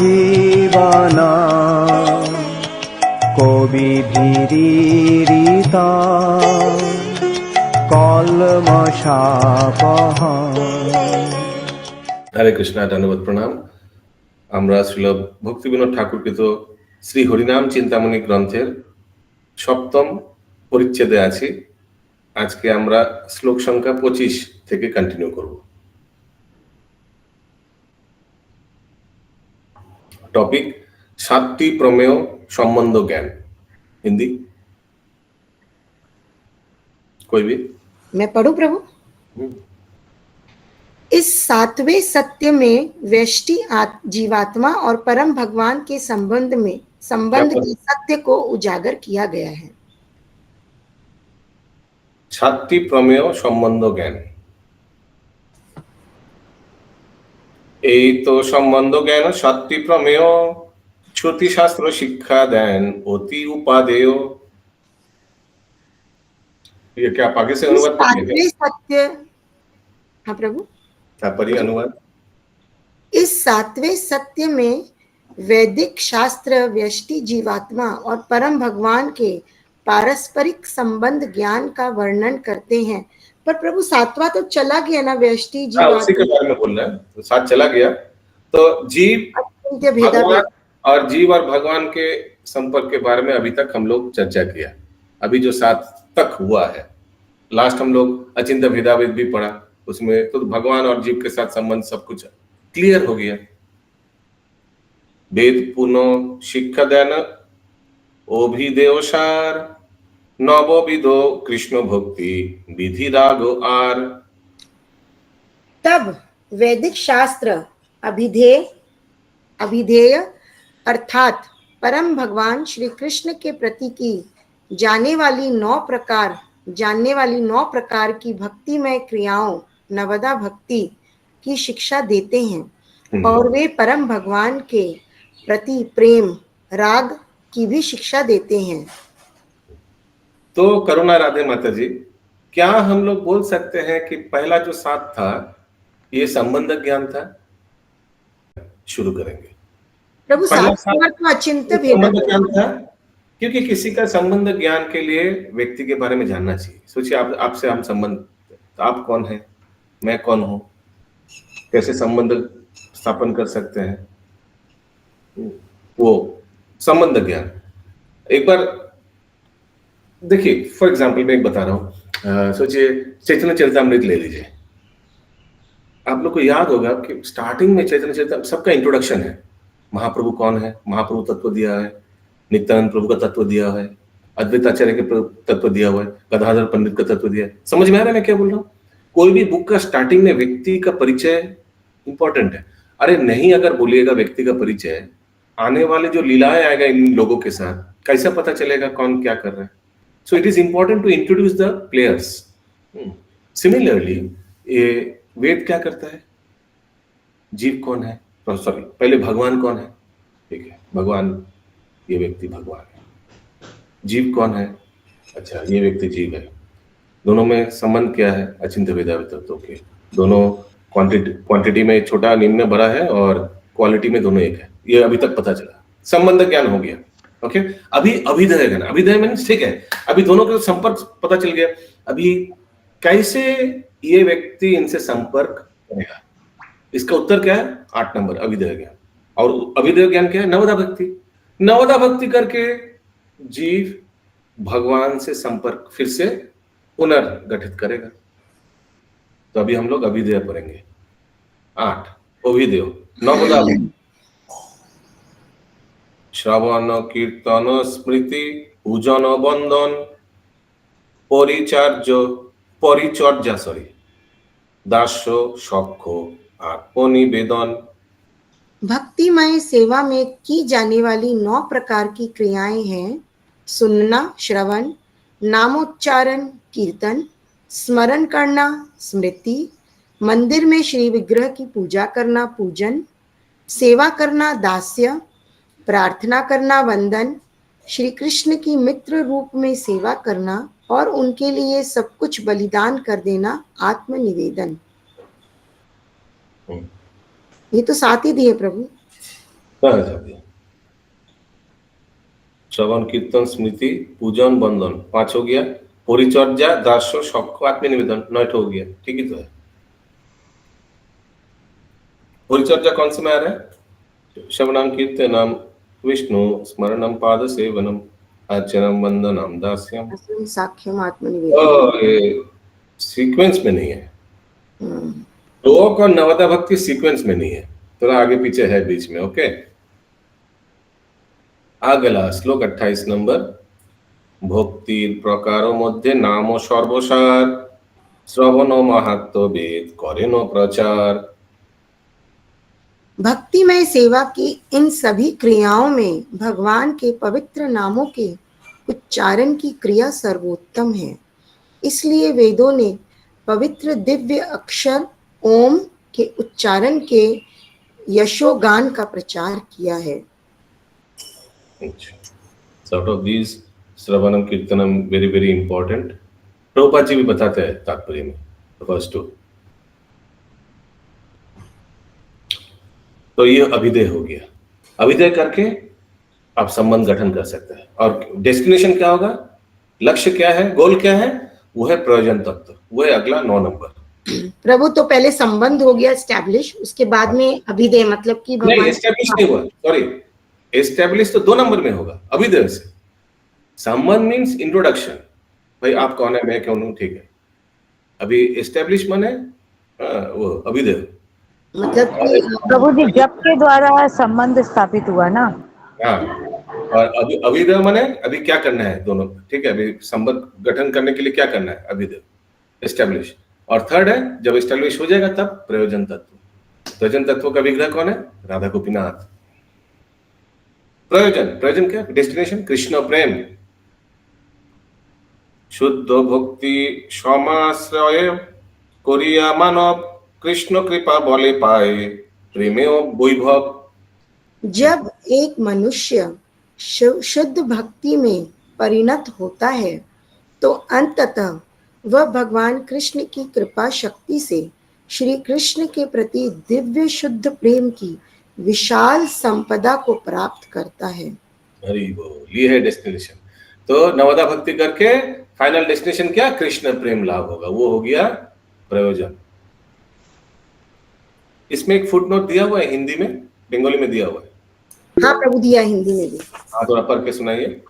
जीवना কবিভিরিতা কলমশাপহা। হরে কৃষ্ণা, ধন্যবাদ, প্রণাম। আমরা শ্রীল ভক্তিবিনোদ ঠাকুরকৃত শ্রী হরিনাম চিন্তামণি গ্রন্থের 7ম পরিচ্ছেদে আছি। আজকে আমরা শ্লোক সংখ্যা 25 থেকে কন্টিনিউ করব। टॉपिक 7টি प्रमेय संबंध ज्ञान। हिंदी कोई भी? मैं पढ़ूं प्रभु? इस 7वें सत्य में व्यष्टि जीवात्मा और परम भगवान के संबंध के सत्य को उजागर किया गया है। 7টি प्रमेय संबंध ज्ञान, এই তো সম্বন্ধ জ্ঞান 7টি প্রমেয়, শ্রুতি শাস্ত্র শিক্ষা দেন অতি উপাদেয়। ये क्या आप आगे से अनुवाद करेंगे? सत्य, हाँ प्रभु, तात्पर्य अनुवाद। इस 7वें सत्य में वैदिक शास्त्र व्यष्टि जीवात्मा और परम भगवान के पारस्परिक संबंध ज्ञान का वर्णन करते हैं। पर प्रभु 7वां तो चला गया ना, व्यष्टि जीवात्मा, उसी के बारे में बोल रहे हैं। तो 7 चला गया, तो जीव भगवान और जीव और भगवान के संपर्क के बारे में अभी तक हम लोग चर्चा किया। अभी जो 7 तक हुआ है, लास्ट हम लोग अचिंत्य भेदाभेद भी पढ़ा, उसमें तो भगवान और जीव के साथ संबंध सब कुछ क्लियर हो गया। वेद पुनो शिक्षा देन अभिदेवसार नवविधो कृष्ण भक्ति विधि राग आर। तब वैदिक शास्त्र अभिधेय अर्थात परम भगवान श्री कृष्ण के प्रति की जानने वाली 9 प्रकार की भक्तिमय क्रियाओं नवदा भक्ति की शिक्षा देते हैं, और वे परम भगवान के प्रति प्रेम राग की भी शिक्षा देते हैं। तो करुणा राधे माता जी, क्या हम लोग बोल सकते हैं कि पहला जो 7 था ये संबंध ज्ञान था? शुरू करेंगे। प्रभु 7 तो अचिंत्य संबंध ज्ञान था, क्योंकि किसी का संबंध ज्ञान के लिए व्यक्ति के बारे में जानना चाहिए। सोचिए आपसे हम संबंध, आप कौन है, मैं कौन हूं, कैसे संबंध स्थापन कर सकते हैं, वो संबंध ज्ञान। एक बार देखिए, फॉर एग्जाम्पल मैं एक बता रहा हूँ। सोचिए चैतन्य चरितामृत ले लीजिए। आप लोग को याद होगा कि स्टार्टिंग में चैतन्य चरितामृत सबका इंट्रोडक्शन है। महाप्रभु कौन है, महाप्रभु तत्व दिया है, नित्यानंद प्रभु का तत्व दिया है, अद्वैत आचार्य के तत्व दिया हुआ है, गदाधर पंडित का तत्व दिया है। समझ में आ रहा है मैं क्या बोल रहा हूँ? कोई भी बुक का स्टार्टिंग में व्यक्ति का परिचय इंपॉर्टेंट है। अरे नहीं अगर बोलिएगा व्यक्ति का परिचय, आने वाले जो लीलाएं आएगा इन लोगों के साथ, कैसा पता चलेगा कौन क्या कर रहा है? So it is important to introduce the players. Similarly, ये वेद क्या करता है? जीव कौन है, सॉरी पहले भगवान कौन है, ठीक है, भगवान, ये व्यक्ति भगवान है। जीव कौन है? अच्छा, ये व्यक्ति जीव है। दोनों में संबंध क्या है? अचिंत्य भेदाभेद तत्वों के। दोनों क्वांटिटी में छोटा निम्न बड़ा है और क्वालिटी में दोनों एक है। ये अभी तक पता चला, संबंध ज्ञान हो गया। ओके, अभी अभिधेय ज्ञान, अभिधेय मीन्स ठीक है, अभी दोनों का संपर्क पता चल गया। अभी कैसे ये व्यक्ति इनसे संपर्क करेगा, इसका उत्तर क्या है? 8 नंबर अभिधेय ज्ञान। और अभिधेय ज्ञान क्या है? नवदा भक्ति। नवदा भक्ति करके जीव भगवान से संपर्क फिर से पुनर्गठित करेगा। तो अभी हम लोग अभिधेय पढ़ेंगे। 8 अभिधेय, नवदा भक्ति, श्रवण कीर्तन स्मृति पूजन बंदन परिचर्या दास्य सख्य आत्मनिवेदन। भक्तिमय सेवा में की जाने वाली 9 प्रकार की क्रियाएं हैं: सुनना श्रवण, नामोच्चारण कीर्तन, स्मरण करना स्मृति, मंदिर में श्री विग्रह की पूजा करना पूजन, सेवा करना दास्य, प्रार्थना करना वंदन, श्री कृष्ण की मित्र रूप में सेवा करना और उनके लिए सब कुछ बलिदान कर देना आत्मनिवेदन। ये तो 7 ही दिए प्रभु। कहाँ जा दिया? श्रवण कीर्तन स्मृति पूजन बंधन 5 हो गया, परिचर्या दास्य सख्य आत्मनिवेदन 9 हो गया, ठीक ही तो है। परिचर्या कौन से में आ रहा है? श्रवणम कीर्तनम विष्णु स्मरणम पाद सेवनम अर्चनम वंदनम दास्यम। साख्यम आत्मनिवेदन। और ये सीक्वेंस में नहीं है, श्लोक और नवदा भक्ति सीक्वेंस में नहीं है, थोड़ा आगे पीछे है बीच में। ओके, अगला श्लोक 28 नंबर। भक्तिर प्रकारो मध्य नाम सर्वसार श्रवण महात्म वेद करेनो प्रचार। भक्तिमय सेवा की इन सभी क्रियाओं में भगवान के पवित्र नामों के उच्चारण की क्रिया सर्वोत्तम है, इसलिए वेदों ने पवित्र दिव्य अक्षर ओम के उच्चारण के यशोगान का प्रचार किया है। Sort of these shravanam kirtanam very very important. Prabhupada ji भी बताते हैं तात्पर्य में फर्स्ट टू। तो ये अभिधेय हो गया। अभिधेय करके आप संबंध गठन कर सकते हैं। और डेस्टिनेशन क्या होगा, लक्ष्य क्या है, गोल क्या है, वो है प्रयोजन तत्व, वो है अगला 9 नंबर। प्रभु, तो पहले संबंध हो गया एस्टैब्लिश, उसके बाद में अभिधेय, मतलब कि नहीं, एस्टैब्लिश नहीं हुआ, सॉरी, एस्टैब्लिश तो 2 नंबर में होगा अभिधेय से। संबंध मीन्स इंट्रोडक्शन, भाई आप कौन है, मैं कौन हूँ, ठीक है। अभी एस्टैब्लिश माने वो अभिधेय, मतलब कि प्रभु जी जप के द्वारा संबंध स्थापित हुआ ना। हाँ, और अभी अभिधेय माने अभी क्या करना है, दोनों, ठीक है। अभी संबंध गठन करने के लिए क्या करना है, अभिधेय, एस्टैब्लिश। और थर्ड है जब एस्टैब्लिश हो जाएगा तब प्रयोजन तत्व। प्रयोजन तत्व का विग्रह कौन है, राधा गोपीनाथ। प्रयोजन, प्रयोजन क्या, डेस्टिनेशन कृष्ण प्रेम। शुद्ध भक्ति समाश्रय करिया मानव कृष्ण कृपा बले पाए प्रेमे वैभव। जब एक मनुष्य शुद्ध भक्ति में परिणत होता है तो अंततः वह भगवान कृष्ण की कृपा शक्ति से श्री कृष्ण के प्रति दिव्य शुद्ध प्रेम की विशाल संपदा को प्राप्त करता है। हरि बोल, ये है डेस्टिनेशन। तो नवदा भक्ति करके फाइनल डेस्टिनेशन क्या, कृष्ण प्रेम लाभ होगा, वो हो गया प्रयोजन। इसमें एक फुटनोट दिया हुआ है हिंदी में, बंगाली में दिया हुआ है। हाँ प्रभु, दिया हिंदी में भी। हाँ, थोड़ा पढ़ के सुनाइए।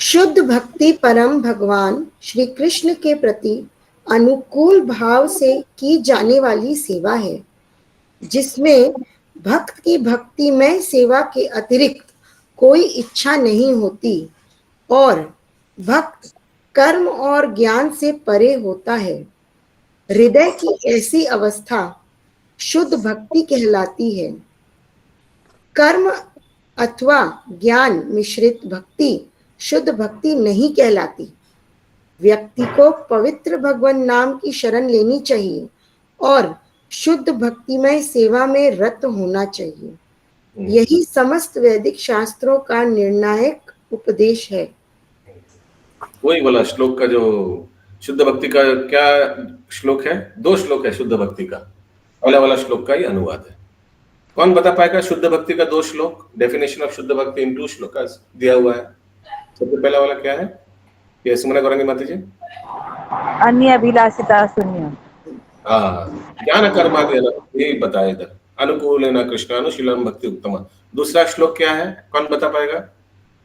शुद्ध भक्ति परम भगवान श्री कृष्ण के प्रति अनुकूल भाव से की जाने वाली सेवा है, जिसमें भक्त की भक्तिमय सेवा के अतिरिक्त कोई इच्छा नहीं होती और भक्त कर्म और ज्ञान से परे होता है। हृदय की ऐसी अवस्था शुद्ध भक्ति कहलाती है। कर्म अथवा ज्ञान मिश्रित भक्ति शुद्ध भक्ति नहीं कहलाती। व्यक्ति को पवित्र भगवान नाम की शरण लेनी चाहिए और शुद्ध भक्तिमय सेवा में रत होना चाहिए। यही समस्त वैदिक शास्त्रों का निर्णायक उपदेश है। वही वाला श्लोक का जो शुद्ध भक्ति का क्या श्लोक है, 2 श्लोक है शुद्ध भक्ति का, पहला वाला श्लोक का ही अनुवाद है। कौन बता पाएगा शुद्ध भक्ति का 2 श्लोक, डेफिनेशन ऑफ शुद्ध भक्ति इन 2 श्लोक दिया हुआ है। सबसे पहला वाला क्या है, ये सुमना करेंगे माता जी। अन्य अभिलाषिता शून्य। हाँ, ज्ञान कर्मादि यही बताया था। अनुकूल है ना कृष्णानुशीलन भक्ति उत्तम। दूसरा श्लोक क्या है, कौन बता पाएगा?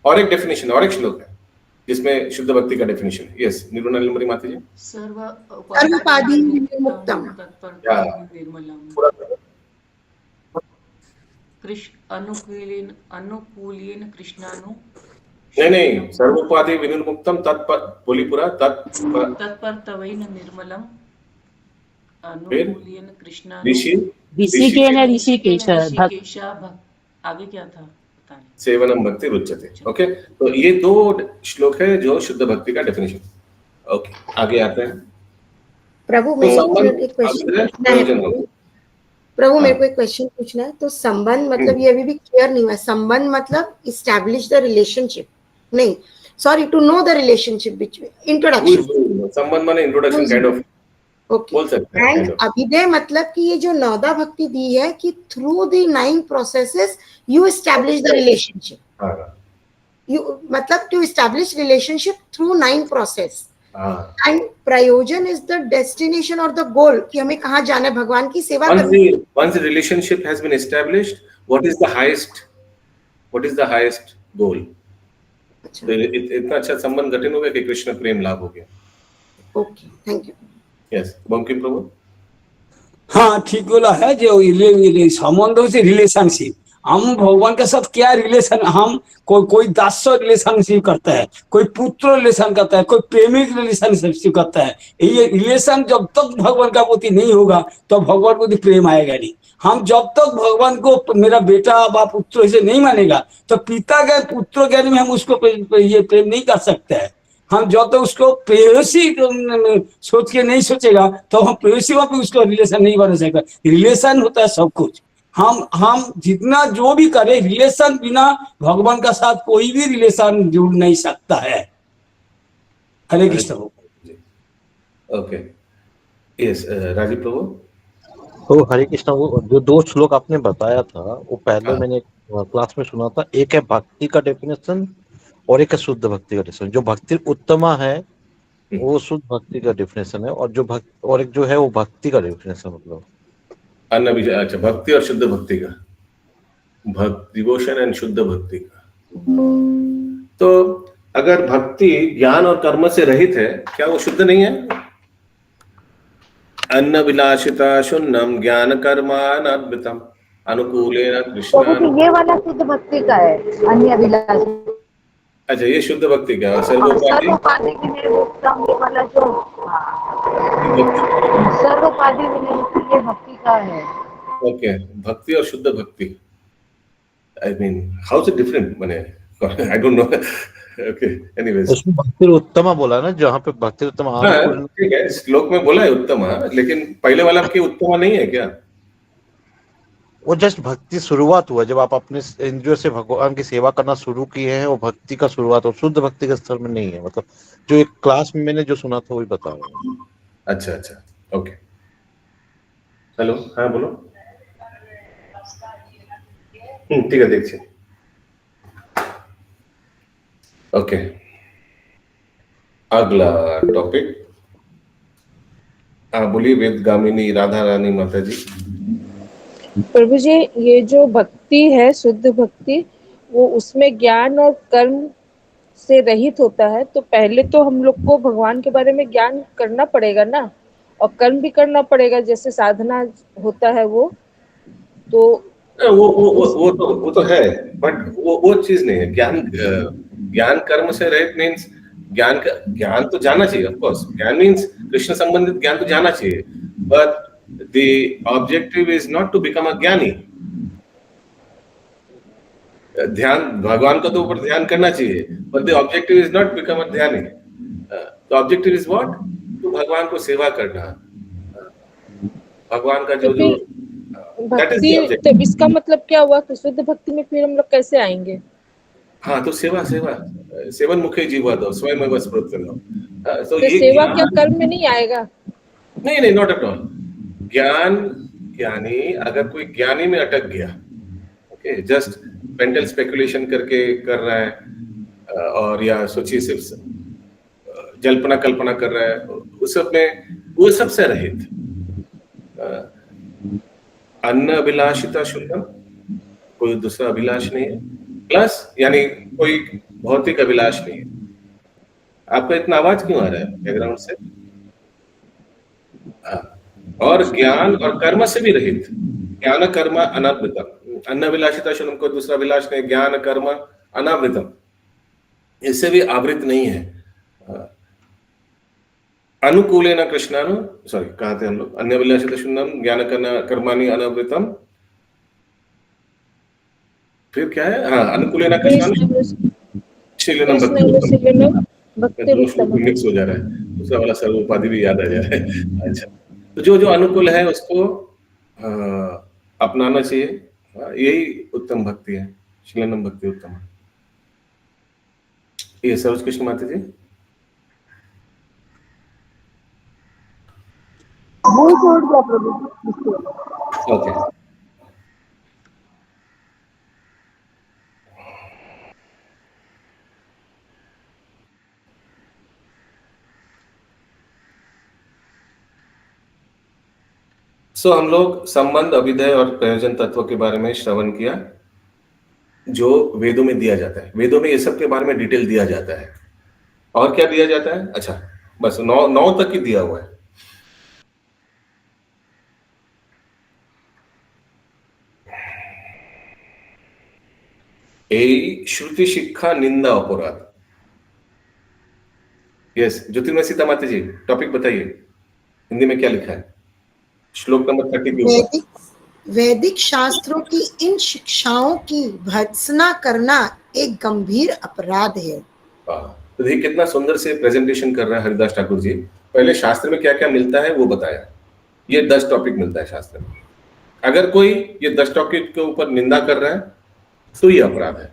और एक डेफिनेशन, और एक श्लोक है जिसमें शुद्ध भक्ति का डेफिनेशन है। यस, निर्मला नीलमणि माता जी। सर्वोपाधि विनिर्मुक्तम अनुकूलेन कृष्णानु नहीं, सर्वोपाधि विनिर्मुक्तम तत्पर बोली पूरा तत्परत्वेन निर्मलम अनुकूलेन कृष्णानु ऋषिकेश आगे क्या था पता नहीं। सेवनम भक्ति रुच्यते। ओके, तो ये 2 श्लोक है जो शुद्ध भक्ति का डेफिनेशन। ओके, आगे आते हैं। प्रभु मैं एक क्वेश्चन पूछना है। प्रभु मेरे को एक क्वेश्चन पूछना है। तो संबंध मतलब ये अभी भी क्लियर नहीं हुआ। संबंध मतलब इस्टेब्लिश द रिलेशनशिप, नहीं sorry, to know the relationship between, introduction. संबंध माने इंट्रोडक्शन काइंड ऑफ। ओके। बोल सकते हैं एंड kind of। अभिदय मतलब कि ये जो नौदा भक्ति दी है कि through the 9 processes you establish the relationship, हाँ यू मतलब to establish relationship through 9 process, हाँ। एंड प्रयोजन इज द डेस्टिनेशन और द गोल कि हमें कहाँ जाना है, भगवान की सेवा करनी है। Once the relationship has been established, what is the highest goal? अच्छा, तो इतना अच्छा संबंध गठन हो गया कि कृष्ण प्रेम लाभ हो गया। Okay, thank you. Yes, Bankim Prabhu. हाँ ठीक बोला है। जो संबंध होती रिलेशनशिप, हम भगवान के साथ क्या रिलेशन, हम कोई दास्य रिलेशनशिप करता है, कोई पुत्र रिलेशन करता है, कोई प्रेमिक रिलेशनशिप करता है। ये रिलेशन जब तक भगवान का प्रति नहीं होगा तो भगवान को प्रेम आएगा नहीं। हम जब तक भगवान को मेरा बेटा व पुत्र से नहीं मानेगा तो पिता के पुत्र ज्ञान में हम उसको ये प्रेम नहीं कर सकते हैं। हम जो तो उसको प्रेयसी सोच के नहीं सोचेगा तो हम प्रेयसी पे उसको रिलेशन नहीं बना सकेगा। रिलेशन होता है सब कुछ। हम जितना जो भी करें, रिलेशन बिना भगवान का साथ कोई भी रिलेशन जुड़ नहीं सकता है। हरे कृष्ण। ओके, यस, राजीव प्रभु। तो हरे कृष्णा, वो जो 2 श्लोक आपने बताया था वो पहले हाँ। मैंने क्लास में सुना था। एक है भक्ति का डेफिनेशन और एक है शुद्ध भक्ति का डेफिनेशन। जो भक्ति उत्तमा है वो शुद्ध भक्ति का डेफिनेशन है, और जो और एक जो है वो भक्ति का डेफिनेशन, मतलब अन्य भी, अच्छा, भक्ति और शुद्ध भक्ति का, भक्ति डिवोशन एंड शुद्ध भक्ति का। तो अगर भक्ति ज्ञान और कर्म से रहित है, क्या वो शुद्ध नहीं है? अन्न विलासिता शून्यम ज्ञान कर्मानद्भुतम अनुकूलेन तो कृष्ण। ये वाला शुद्ध भक्ति का है, अन्य अभिलाष। अच्छा, ये शुद्ध भक्ति का सर्वोपाधि। सर्वोपाधि विनय मुक्तम, ये वाला जो सर्वोपाधि विनय मुक्ति, ये भक्ति का है। ओके, भक्ति और शुद्ध भक्ति, I mean how is it different, माने I don't know. Okay, anyways, उसमें भक्ति उत्तमा बोला ना, जहाँ पे भक्ति उत्तमा अनुकूल। ठीक है, श्लोक में बोला है उत्तम, लेकिन पहले वाला की उत्तम नहीं है क्या? वो जस्ट भक्ति शुरुआत हुआ जब आप अपने इंद्रियों से भगवान की सेवा करना शुरू किए हैं, वो भक्ति का शुरुआत हो, शुद्ध भक्ति के स्तर में नहीं है। मतलब जो एक क्लास में मैंने जो सुना था वही बता रहा हूँ। अच्छा अच्छा, ओके, हेलो, हाँ बोलो। ठीक है, देखिए, ओके, अगला टॉपिक। हाँ बोलिए, वेदगामिनी राधा रानी माता जी। प्रभु जी, ये जो भक्ति है शुद्ध भक्ति, वो उसमें ज्ञान और कर्म से रहित होता है। तो पहले तो हम लोग को भगवान के बारे में ज्ञान करना पड़ेगा ना, और कर्म भी करना पड़ेगा, जैसे साधना होता है वो। तो वो तो है, बट वो चीज नहीं है। ज्ञान कर्म से रहित मीन्स ज्ञान तो जाना चाहिए, ऑफ कोर्स। ज्ञान मीन्स कृष्ण संबंधित ज्ञान तो जाना चाहिए, but the objective is not to become a ज्ञानी। ध्यान भगवान का तो ऊपर ध्यान करना चाहिए, but the objective is not become a ध्यानी। The objective is what? तो भगवान को सेवा करना, भगवान का जो भक्ति, तो इसका मतलब क्या हुआ कि शुद्ध भक्ति में फिर हम लोग कैसे आएंगे? हाँ, तो सेवन मुखे जीवा दो स्वयं स्फुरतु। तो ये सेवा क्या कर्म में नहीं आएगा? नहीं, नॉट एट ऑल। ज्ञानी, अगर कोई ज्ञानी में अटक गया, ओके, जस्ट मेंटल स्पेकुलेशन करके कर रहा है, और या सोचिए सिर्फ जल्पना कल्पना कर रहा है, उस सब में, वो सबसे रहित। अन्न अभिलाषिता शुद्धम, कोई दूसरा अभिलाष नहीं है, प्लस यानी कोई भौतिक अभिलाष नहीं है। आपका इतना आवाज क्यों आ रहा है बैकग्राउंड से? और ज्ञान और कर्म से भी रहित, ज्ञान कर्म अनावृतम। अन्न अभिलाषिता शुद्धम, कोई दूसरा अभिलाष नहीं, ज्ञान कर्म अनावृतम, इससे भी आवृत नहीं है। अनुकूलेन कृष्णानु, सॉरी, कहाँ थे हम लोग? अन्य अभिलाषिता शुद्धम ज्ञान कर्माणि अनावृतम, फिर क्या है? हाँ, अनुकूलेन कृष्णानु शीलनम भक्ति, मिक्स हो जा रहा है, दूसरा वाला सर्वोपाधि भी याद आ जा रहा है। अच्छा, तो जो अनुकूल है उसको अपनाना चाहिए, यही उत्तम भक्ति है, शीलनम भक्ति उत्तम। ये सरोज कृष्ण माता जी। भूल छोड़ दिया प्रभु। ओके। सो हम लोग संबंध, अभिधेय और प्रयोजन तत्व के बारे में श्रवण किया, जो वेदों में दिया जाता है। वेदों में ये सब के बारे में डिटेल दिया जाता है। और क्या दिया जाता है? अच्छा, बस 9 तक ही दिया हुआ है। ए श्रुति शिक्षा निंदा अपराध। यस, ज्योतिर्मय सीता माता जी, टॉपिक बताइए, हिंदी में क्या लिखा है श्लोक नंबर 30 के ऊपर। वैदिक शास्त्रों की इन शिक्षाओं की भर्त्सना करना एक गंभीर अपराध है। तो देखिए कितना सुंदर से प्रेजेंटेशन कर रहा है हरिदास ठाकुर जी। पहले शास्त्र में क्या क्या मिलता है वो बताया। ये 10 टॉपिक मिलता है शास्त्र में। अगर कोई ये 10 टॉपिक के ऊपर निंदा कर रहा है तो ये अपराध है।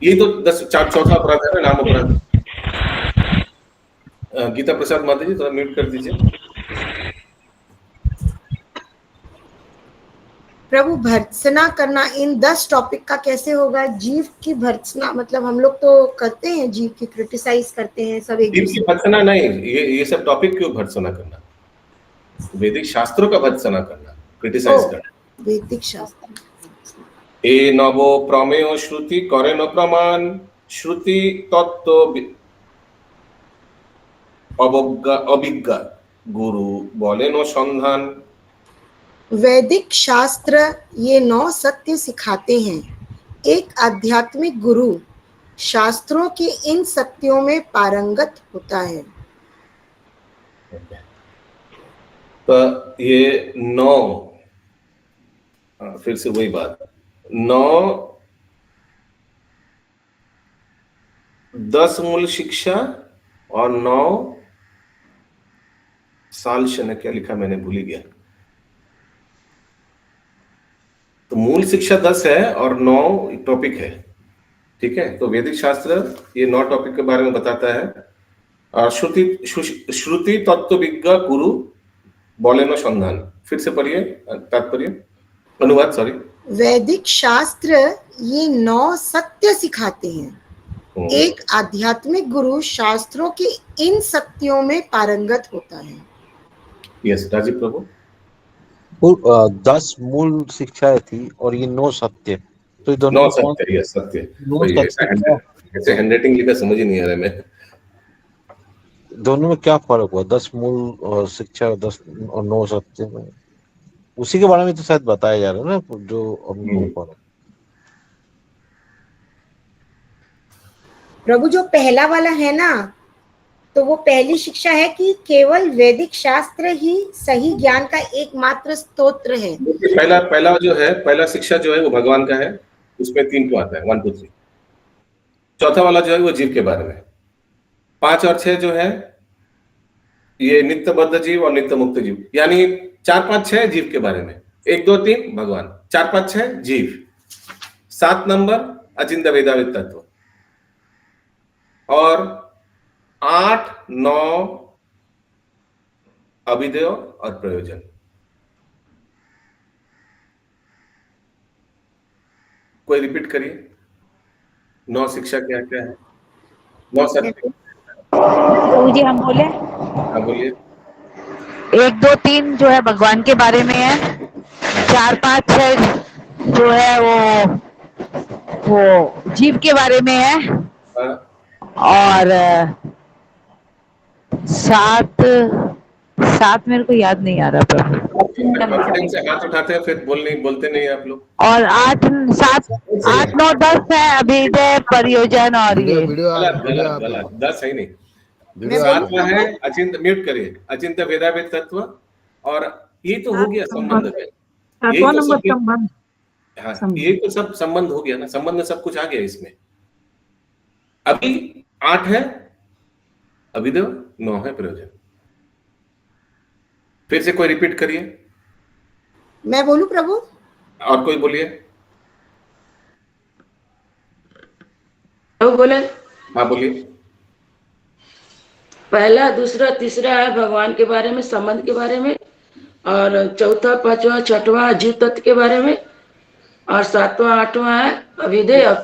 ये तो 4 अपराध है ना, नाम अपराध। गीता प्रसाद माता जी थोड़ा म्यूट कर दीजिए। प्रभु, भर्त्सना करना इन 10 टॉपिक का कैसे होगा? जीव की भर्त्सना मतलब हम लोग तो करते हैं, जीव की क्रिटिसाइज करते हैं सब एक जीव की भर्त्सना नहीं, ये सब टॉपिक क्यों भर्त्सना करना? वैदिक शास्त्रों का भर्त्सना करना, क्रिटिसाइज करना। वैदिक शास्त्र ए नवो प्रमेय श्रुति करे न प्रमाण, श्रुति तत्व अभिज्ञा गुरु बोले नो संधान। वैदिक शास्त्र ये 9 सत्य सिखाते हैं। एक आध्यात्मिक गुरु शास्त्रों के इन सत्यों में पारंगत होता है। तो ये 9, फिर से वही बात, 9 10 मूल शिक्षा और 9 साल शने, क्या लिखा मैंने भूल ही गया। तो मूल शिक्षा 10 है और 9 टॉपिक है। ठीक है, तो वैदिक शास्त्र ये 9 टॉपिक के बारे में बताता है। और श्रुति तत्व विज्ञा गुरु बोले न संधान। फिर से पढ़िए तात्पर्य, अनुवाद सॉरी। वैदिक शास्त्र ये 9 सत्य सिखाते हैं। एक आध्यात्मिक गुरु शास्त्रों के इन सत्यों में पारंगत होता है। यस राजीव प्रभु। 10 मूल शिक्षाएं थी और ये 9 सत्य, तो ये दोनों 9 सत्य, यस सत्य। ऐसे हैंडराइटिंग लिखा समझ ही नहीं आ रहा मैं। दोनों में क्या फर्क हुआ? 10 मूल शिक्षा और 10 और 9 सत्य में, उसी के बारे में तो शायद बताया जा रहा है ना, जो हम फर्क। प्रभु, जो पहला वाला है ना, तो वो पहली शिक्षा है कि केवल वैदिक शास्त्र ही सही ज्ञान का एकमात्र स्तोत्र है। पहला जो है, पहला शिक्षा जो है वो भगवान का है, उसमें 3 को आता है, 1 2 3। चौथा वाला जो है वो जीव के बारे में। 5 और 6 जो है ये नित्य बद्ध जीव और नित्य मुक्त जीव, यानी 4 5 6 जीव के बारे में। 1 2 3 भगवान, 4 5 6 जीव, 7 नंबर अचिंत्य वेदाविद तत्व, और 8 9 अभिधेय और प्रयोजन। कोई रिपीट करिए, 9 शिक्षा क्या क्या है? 9 सत्य। प्रभु जी हम बोले? हाँ बोलिए। 1 2 3 जो है भगवान के बारे में है, 4 5 6 जो है वो जीव के बारे में है, हाँ। और 7 मेरे को याद नहीं आ रहा प्रभु। कॉन्फिडेंस से हाथ उठाते हैं फिर बोलते नहीं आप लोग। और 8 7 8 9 10 है अभिधेय प्रयोजन और ये गलत 10 है नहीं। 7 है अचिंत्य, म्यूट करिए, अचिंत्य वेदावेद तत्व, और ये तो हो गया संबंध है। हाँ, ये तो सब संबंध हो गया ना, संबंध में सब कुछ आ गया इसमें। अभी 8 है अभिधेय, 9 है प्रयोजन। फिर से कोई रिपीट करिए। मैं बोलूं प्रभु? और कोई बोलिए। बोले हाँ बोलिए। पहला दूसरा तीसरा है भगवान के बारे में, संबंध के बारे में, और चौथा पांचवा छठवां जीव तत्व के बारे में, और सातवां आठवां है अभिधेय और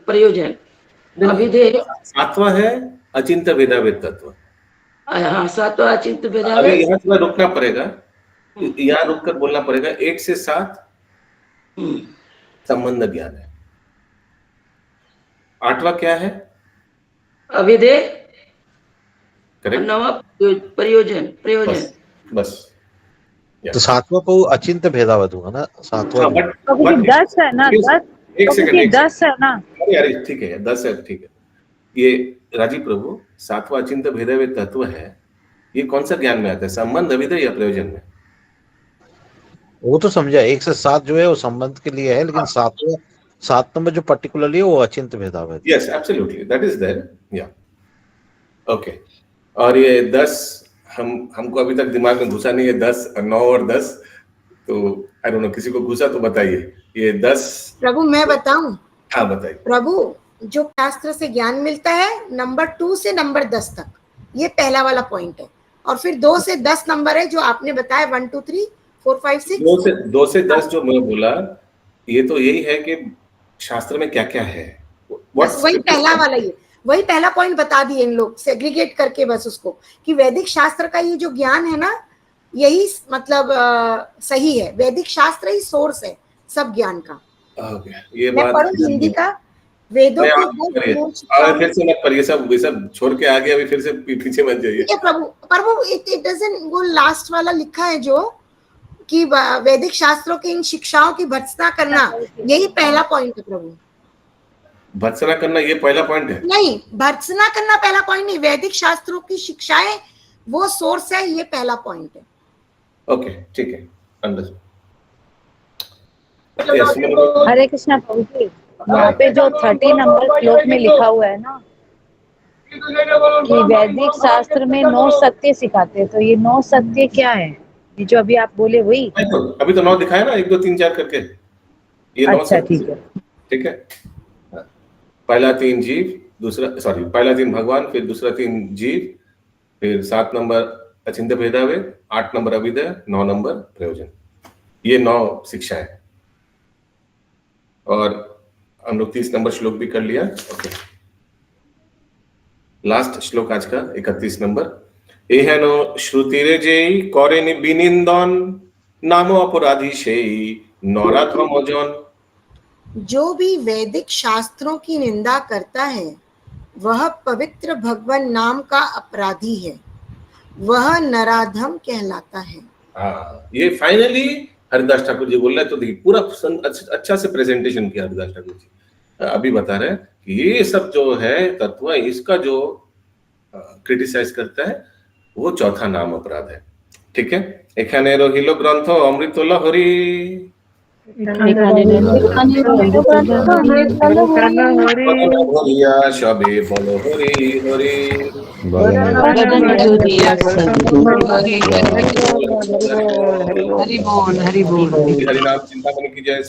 प्रयोजन। अभिधेय, सातवां है अचिंत्य भेदाभेद तत्व। हाँ, सातवां अचिंत्य अभी भेदाभेद। यहाँ थोड़ा रुकना पड़ेगा, यहाँ रुककर बोलना पड़ेगा। 1 से 7 संबंध ज्ञान है। 8वां क्या है? अभिधेय। करेक्ट। 9वां प्रयोजन। बस तो 7वां को अचिंत्य भेदाभेद होगा ना, 7वां। प्रभु जी 10 है ना, 10 एक सेकंड, 10 है ना। अरे ठीक है, 10 है, ठीक है। ये राजीव प्रभु 7वां अचिंत्य भेदाभेद तत्व है, ये कौन सा ज्ञान में आता है? संबंध, अभिधेय या प्रयोजन में? वो तो समझा, 1 से 7 जो है वो संबंध के लिए है, लेकिन 7 नंबर जो पर्टिकुलरली है वो Achintya Bhedabheda. Yes, absolutely, that is there. Yeah okay. और ये 10 हमको अभी तक दिमाग में घुसा नहीं है। 10, 9 और 10, तो आई डोंट नो, किसी को घुसा तो बताइए। ये 10। प्रभु मैं बताऊं? हाँ बताइए। प्रभु, जो शास्त्र से ज्ञान मिलता है नंबर 2 से नंबर 10 तक, ये पहला वाला पॉइंट है। और फिर 2 से 10 नंबर है जो आपने बताया, 1 2 3 4 5 6। 2 से 10 जो मैं बोला, ये तो यही है कि शास्त्र में क्या क्या है। बस वही पहला वाला, ये वही पहला पॉइंट बता दिए इन लोग सेग्रीगेट करके, बस उसको कि वैदिक शास्त्र का ये जो ज्ञान है ना, यही मतलब सही है। वैदिक शास्त्र ही सोर्स है सब ज्ञान का। ये मैं बात पढ़ूं हिंदी का, वेदों के फिर से मत पढ़िए, सब छोड़ के आगे अभी फिर से पीछे मत जाइए। प्रभु इट डजंट, वो लास्ट वाला लिखा है जो कि वैदिक शास्त्रों की इन शिक्षाओं की भर्त्सना करना, यही पहला पॉइंट है प्रभु। भर्त्सना करना ये पहला पॉइंट है? नहीं, भर्त्सना करना पहला पॉइंट नहीं, वैदिक शास्त्रों की शिक्षाएं वो सोर्स है, ये पहला पॉइंट है। ओके, ठीक है, अंडरस्टूड। हरे कृष्णा प्रभु जी, यहाँ पे जो 30 नंबर श्लोक में लिखा हुआ है ना कि वैदिक शास्त्र में 9 सत्य सिखाते हैं, तो ये 9 सत्य क्या है? ये जो अभी आप बोले वही? अभी तो 9 दिखाया ना, 1 2 3 4 करके, ये 9 अच्छा, ठीक है, ठीक है। पहला 3 जीव, पहला 3 भगवान, फिर दूसरा 3 जीव, फिर 7 नंबर अचिंत्य भेदाभेद, 8 नंबर अभिधेय, 9 नंबर प्रयोजन। ये 9 शिक्षा है। और हम लोग 30 नंबर श्लोक भी कर लिया। ओके, लास्ट श्लोक आज का 31 नंबर। एहनो श्रुतिरे जेई करे बिनिंदन नामो अपराधी शेई नराधम ओजन। जो भी वैदिक शास्त्रों की निंदा करता है वह पवित्र भगवान नाम का अपराधी है, वह नराधम कहलाता है। हाँ, ये फाइनली हरिदास ठाकुर जी बोल रहे हैं। तो देखिए पूरा अच्छा से प्रेजेंटेशन किया हरिदास ठाकुर जी। अभी बता रहे हैं कि ये सब जो है तत्व, इसका जो क्रिटिसाइज करता है वो चौथा नाम अपराध है। ठीक है। एखाने रहिलो ग्रंथ अमृत लहरी, सबे बोल हरि हरि। हरि बोल, हरि बोल। हरि नाम चिंता की जय।